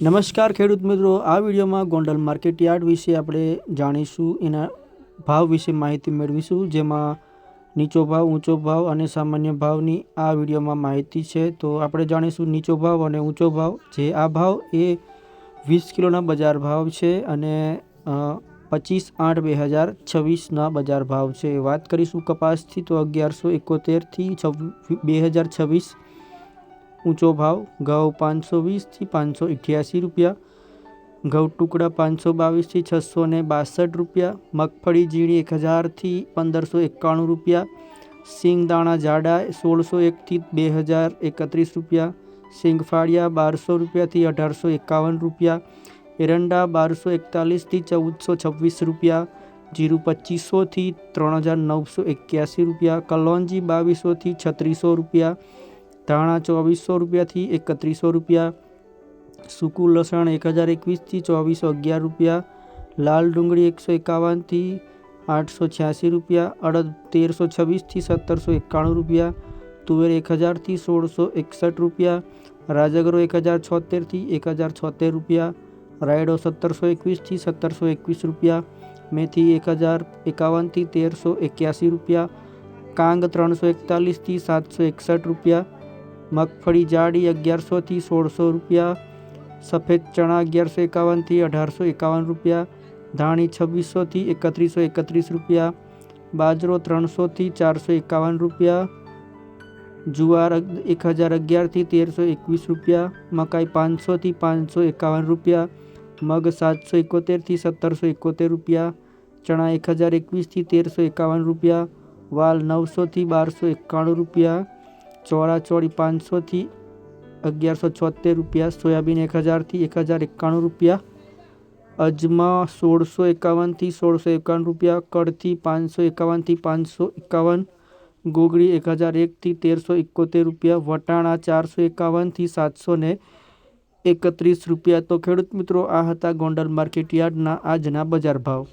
નમસ્કાર ખેડૂત મિત્રો, આ વિડીયોમાં ગોંડલ માર્કેટ યાર્ડ વિશે આપણે જાણીશું, એના ભાવ વિશે માહિતી મેળવીશું, જેમાં નીચો ભાવ, ઊંચો ભાવ અને સામાન્ય ભાવની આ વિડીયોમાં માહિતી છે। તો આપણે જાણીશું નીચો ભાવ અને ઊંચો ભાવ। જે આ ભાવ એ 20 કિલોના બજાર ભાવ છે અને 25/8/2026ના બજાર ભાવ છે। વાત કરીશું કપાસથી તો 1171થી 2026 ऊँचो भाव। घऊ 520 થી 588 रुपया, घऊ टुकड़ा 522 થી 662 रुपया, मगफड़ी झीणी 1000 થી 1591 रुपया, सींगदाणा जाड़ा 1601 થી 2031 रुपया, सींगफाड़िया 1200 रुपया થી 1851 रुपया, एरंडा 1241 થી 1426 रुपया, जीरु 2500 થી 3981 रुपया, कलौंजी 2200 થી 3600 रुपया, धाणा 2400 रुपया થી 3100 रुपया, सूकू लसण 1021 થી 2411 रुपया, लाल डूंगળી 151 થી 886 रुपया, अड़द 1326 થી 1791 रुपया, तुवेर 1000 થી 1661 रुपया, राजगरो 1076 થી 1076 रुपया, रायडो 1721 થી 1721 रुपया, मेथी 1051 થી 1381 रुपया, कांग 341 થી 761 रुपया, मगफड़ी जाड़ी 1100 થી 1600 रुपया, सफ़ेद चना 1151 થી 1851 रुपया, धाणी 2600 થી 3131 रुपया, बाजरो 300 થી 451 रुपया, जुआर 1011 થી 1321 रुपया, मकाई 500 થી 551 रुपया, मग 771 થી 1771 रुपया, चना 1021 થી 1351 रुपया, वाल 900 થી 1291 रुपया, चौड़ा चौड़ी 500 થી 1176 रुपया, सोयाबीन 1000 થી 1091 रुपया, अजमा 1651 થી 1651 रुपया, कड़थी 551 થી 551, गोगड़ी 1001 થી 1371 रुपया, वटाणा 451 થી 731 रुपया। तो खेडूत मित्रों, आ हता गोंडल मार्केट यार्डना आजना बजार भाव।